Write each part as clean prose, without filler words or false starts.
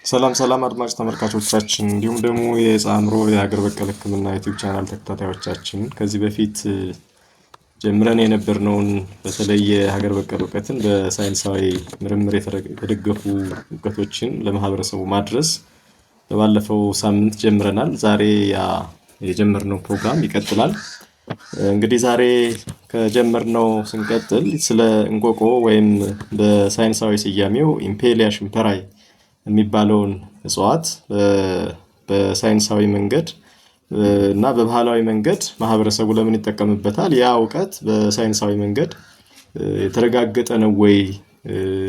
ሰላም ሰላም አድማጭ ተመልካቾቻችን እንዲሁም ደግሞ የጻምሮ የሀገር በቀል ሕክምና ዩቲዩብ ቻናል ተከታታዮቻችን ከዚህ በፊት ጀምረን የነበርነውን በተለይ የሀገር በቀል ዕውቀትን በሳይንሳዊ ምርምር የተደገፉ ዕውቀቶችን ለማህበረሰቡ ማድረስ በባለፈው ሳምንት ጀምረናል። ዛሬ የጀመርነው ፕሮግራም ይቀጥላል። እንግዲህ ዛሬ ከጀመርነው ስንቀጥል ስለ እንቆቆ ወይም በሳይንሳዊ ስያሜው ኢምፔሊያ ሽምፐራይ የሚባለውን እጽዋት በሳይንሳዊ መንገድ እና በባህላዊ መንገድ ማህበረሰቡ ለምን ይጠቀምበታል? ያ ዕውቀት በሳይንሳዊ መንገድ የተረጋገጠ ነው ወይ?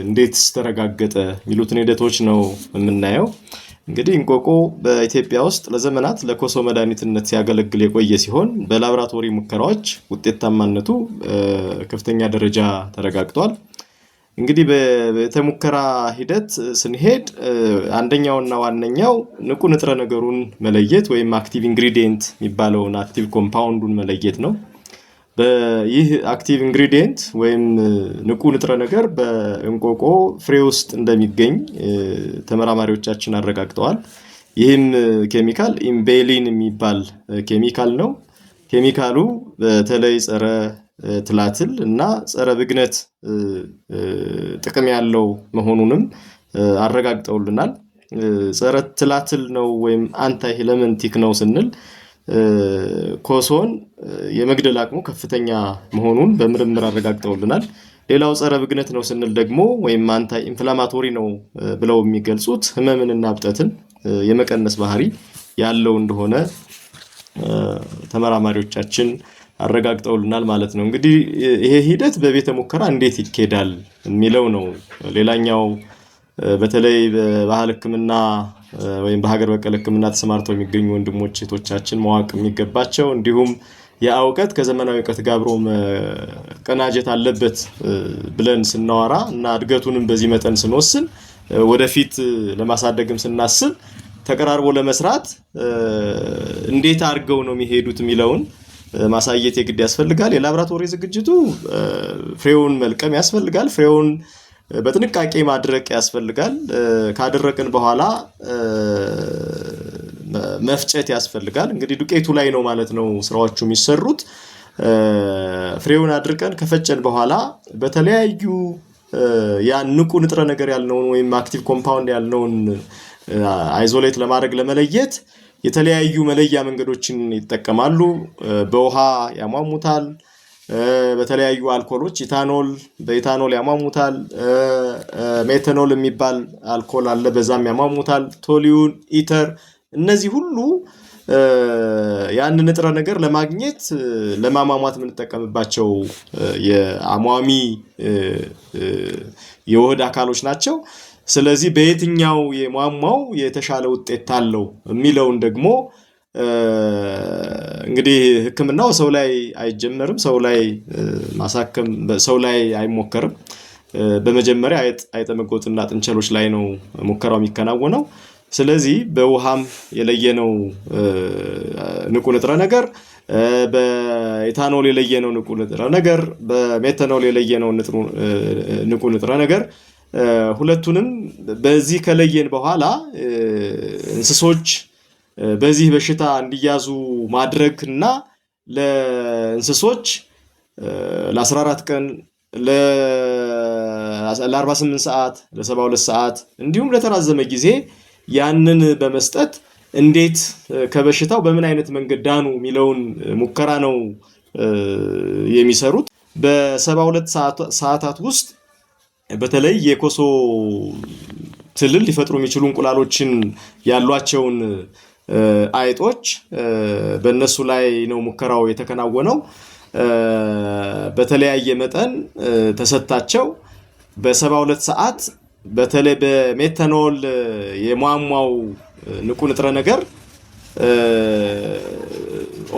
እንዴትስ ተረጋገጠ? የሚሉትን ሂደቶች ነው የምናየው። እንግዲህ እንቆቆ በኢትዮጵያ ውስጥ ለዘመናት ለኮሶ መድኃኒትነት ሲያገለግል የቆየ ሲሆን በላብራቶሪ ሙከራዎች ውጤታማነቱ ከፍተኛ ደረጃ ተረጋግጧል። እንግዲህ በተሙከራ ሂደት ስንሄድ አንደኛውና ዋነኛው ንቁ ንጥረ ነገሩን መለየት ወይም አክቲቭ ኢንግሪዲየንት የሚባለውን አክቲቭ ኮምፓውንዱን መለየት ነው። ይህ አክቲቭ ኢንግሪዲየንት ወይም ንቁ ንጥረ ነገር በእንቆቆ ፍሬ ውስጥ እንደሚገኝ ተመራማሪዎቻችን አረጋግጠዋል። ይህም ኬሚካል ኢምቤሊን የሚባል ኬሚካል ነው። ኬሚካሉ በተለይ ጸረ ትላትል እና ጸረ ብግነት ጥቅም ያለው መሆኑንም አረጋግጠውልናል። ጸረ ትላትል ነው ወይም አንታይ ሄለመንቲክ ነው ስንል ኮሶን የመግደል አቅሙ ከፍተኛ መሆኑን በምርምር አረጋግጠውልናል። ሌላው ጸረ ብግነት ነው ስንል ደግሞ ወይም አንታይ ኢንፍላማቶሪ ነው ብለው የሚገልጹት ህመምንና እብጠትን የመቀነስ ባህሪ ያለው እንደሆነ ተመራማሪዎቻችን አረጋግጠውልናል ማለት ነው። እንግዲህ ይሄ ሂደት በቤተ ሙከራ እንዴት ይኬዳል የሚለው ነው ሌላኛው በተለይ በባህል ሕክምና ወይም በሀገር በቀል ሕክምና ተሰማርተው የሚገኙ ወንድሞች እህቶቻችን ማወቅ የሚገባቸው እንዲሁም ያ ዕውቀት ከዘመናዊ ዕውቀት ጋር አብሮ መቀናጀት አለበት ብለን ስናወራ እና እድገቱንም በዚህ መጠን ስንወስን ወደፊት ለማሳደግም ስናስብ ተቀራርቦ ለመስራት እንዴት አድርገው ነው የሚሄዱት የሚለውን ማሳየት የግድ ያስፈልጋል። የላብራቶሪ ዝግጅቱ ፍሬውን መልቀም ያስፈልጋል። ፍሬውን በጥንቃቄ ማድረቅ ያስፈልጋል። ካደረቅን በኋላ መፍጨት ያስፈልጋል። እንግዲህ ዱቄቱ ላይ ነው ማለት ነው ስራዎቹ የሚሰሩት። ፍሬውን አድርቀን ከፈጨን በኋላ በተለያዩ ያ ንቁ ንጥረ ነገር ያልነውን ወይም አክቲቭ ኮምፓውንድ ያልነውን አይዞሌት ለማድረግ ለመለየት የተለያዩ መለያ መንገዶችን ይጠቀማሉ። በውሃ ያሟሙታል። በተለያዩ አልኮሎች በኢታኖል ያሟሙታል። ሜታኖል የሚባል አልኮል አለ፣ በዛም ያሟሙታል። ቶሊዩን፣ ኢተር እነዚህ ሁሉ ያን ንጥረ ነገር ለማግኘት ለማሟሟት የምንጠቀምባቸው የአሟሚ የውህድ አካሎች ናቸው። ስለዚህ በየትኛው የሟሟው የተሻለ ውጤት አለው የሚለውን ደግሞ እንግዲህ ሕክምናው ሰው ላይ አይጀመርም፣ ሰው ላይ ማሳከም ሰው ላይ አይሞከርም። በመጀመሪያ አይጠ መጎጥና ጥንቸሎች ላይ ነው ሙከራው የሚከናወነው። ስለዚህ በውሃም የለየነው ንቁ ንጥረ ነገር፣ በኢታኖል የለየነው ንቁ ንጥረ ነገር፣ በሜታኖል የለየነው ንቁ ንጥረ ነገር ሁለቱንም በዚህ ከለየን በኋላ እንስሶች በዚህ በሽታ እንዲያዙ ማድረግና ለእንስሶች ለ14 ቀን ለ48 ሰዓት ለ72 ሰዓት እንዲሁም ለተራዘመ ጊዜ ያንን በመስጠት እንዴት ከበሽታው በምን አይነት መንገድ ዳኑ የሚለውን ሙከራ ነው የሚሰሩት። በ72 ሰዓታት ውስጥ በተለይ የኮሶ ትልል ሊፈጥሩ የሚችሉ እንቁላሎችን ያሏቸውን አይጦች በእነሱ ላይ ነው ሙከራው የተከናወነው። በተለያየ መጠን ተሰጣቸው። በ72 ሰዓት በተለይ በሜታኖል የሟሟው ንቁ ንጥረ ነገር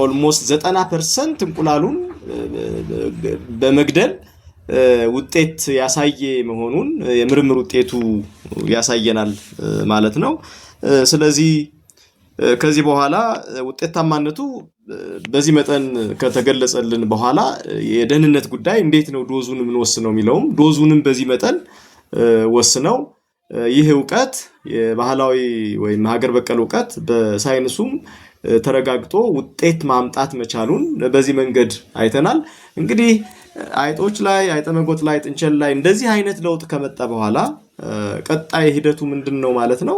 ኦልሞስት 90% እንቁላሉን በመግደል ውጤት ያሳየ መሆኑን የምርምር ውጤቱ ያሳየናል ማለት ነው። ስለዚህ ከዚህ በኋላ ውጤታማነቱ በዚህ መጠን ከተገለጸልን በኋላ የደህንነት ጉዳይ እንዴት ነው ዶዙን የምንወስነው የሚለውም ዶዙንም በዚህ መጠን ወስነው ይህ ዕውቀት የባህላዊ ወይም ሀገር በቀል ዕውቀት በሳይንሱም ተረጋግጦ ውጤት ማምጣት መቻሉን በዚህ መንገድ አይተናል። እንግዲህ አይጦች ላይ አይጠመጎት ላይ ጥንቸል ላይ እንደዚህ አይነት ለውጥ ከመጣ በኋላ ቀጣይ ሂደቱ ምንድነው ማለት ነው?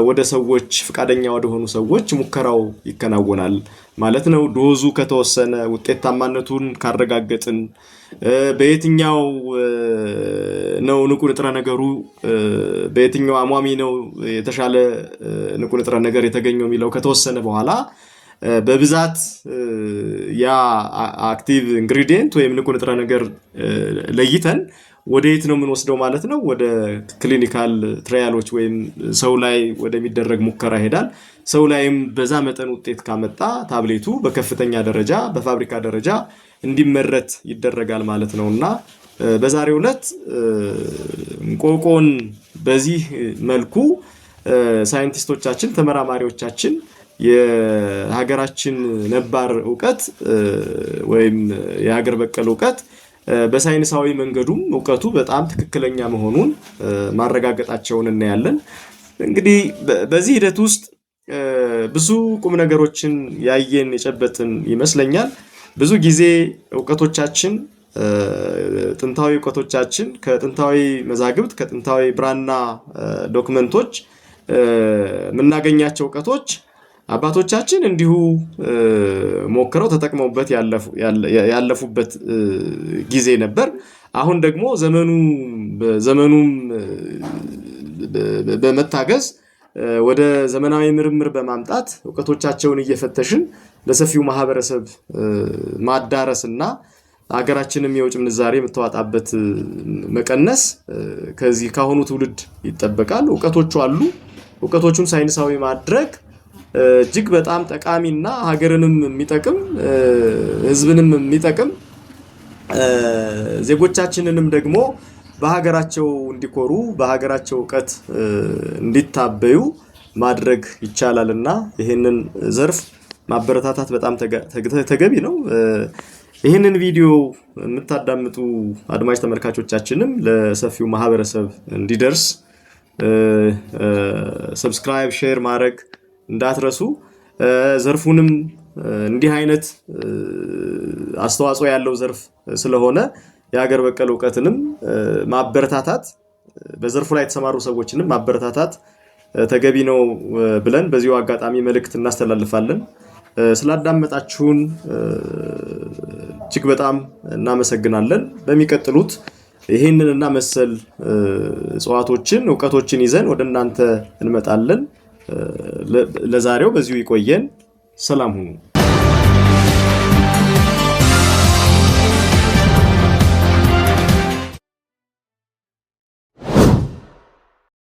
ወደ ሰዎች ፍቃደኛ ወደ ሆኑ ሰዎች ሙከራው ይከናወናል ማለት ነው። ዶዙ ከተወሰነ ውጤታማነቱን ካረጋገጥን በየትኛው ነው ንቁ ንጥረ ነገሩ በየትኛው አሟሚ ነው የተሻለ ንቁ ንጥረ ነገር የተገኘው የሚለው ከተወሰነ በኋላ በብዛት ያ አክቲቭ ኢንግሪዲየንት ወይም ንቁ ንጥረ ነገር ለይተን ወዴት ነው የምንወስደው ማለት ነው? ወደ ክሊኒካል ትራያሎች ወይም ሰው ላይ ወደሚደረግ ሙከራ ይሄዳል። ሰው ላይም በዛ መጠን ውጤት ካመጣ ታብሌቱ በከፍተኛ ደረጃ በፋብሪካ ደረጃ እንዲመረት ይደረጋል ማለት ነውና በዛሬው ዕለት እንቆቆን በዚህ መልኩ ሳይንቲስቶቻችን ተመራማሪዎቻችን የሀገራችን ነባር ዕውቀት ወይም የሀገር በቀል ዕውቀት በሳይንሳዊ መንገዱም ዕውቀቱ በጣም ትክክለኛ መሆኑን ማረጋገጣቸውን እናያለን። እንግዲህ በዚህ ሂደት ውስጥ ብዙ ቁም ነገሮችን ያየን የጨበጥን ይመስለኛል። ብዙ ጊዜ ዕውቀቶቻችን ጥንታዊ ዕውቀቶቻችን ከጥንታዊ መዛግብት ከጥንታዊ ብራና ዶክመንቶች የምናገኛቸው ዕውቀቶች አባቶቻችን እንዲሁ ሞክረው ተጠቅመውበት ያለፉበት ጊዜ ነበር። አሁን ደግሞ ዘመኑም በመታገዝ ወደ ዘመናዊ ምርምር በማምጣት ዕውቀቶቻቸውን እየፈተሽን ለሰፊው ማህበረሰብ ማዳረስና ሀገራችንም የውጭ ምንዛሬ የምትዋጣበት መቀነስ ከዚህ ካሁኑ ትውልድ ይጠበቃል። ዕውቀቶቹ አሉ። ዕውቀቶቹን ሳይንሳዊ ማድረግ እጅግ በጣም ጠቃሚና ሀገርንም የሚጠቅም ህዝብንም የሚጠቅም ዜጎቻችንንም ደግሞ በሀገራቸው እንዲኮሩ በሀገራቸው ዕውቀት እንዲታበዩ ማድረግ ይቻላልና ይሄንን ዘርፍ ማበረታታት በጣም ተገቢ ነው። ይሄንን ቪዲዮ የምታዳምጡ አድማጭ ተመልካቾቻችንም ለሰፊው ማህበረሰብ እንዲደርስ ሰብስክራይብ ሼር ማድረግ እንዳትረሱ። ዘርፉንም እንዲህ አይነት አስተዋጽኦ ያለው ዘርፍ ስለሆነ የሀገር በቀል ዕውቀትንም ማበረታታት በዘርፉ ላይ የተሰማሩ ሰዎችንም ማበረታታት ተገቢ ነው ብለን በዚሁ አጋጣሚ መልእክት እናስተላልፋለን። ስላዳመጣችሁን እጅግ በጣም እናመሰግናለን። በሚቀጥሉት ይሄንንና መሰል እጽዋቶችን ዕውቀቶችን ይዘን ወደ እናንተ እንመጣለን። ለዛሬው በዚሁ ይቆየን። ሰላም ሁኑ።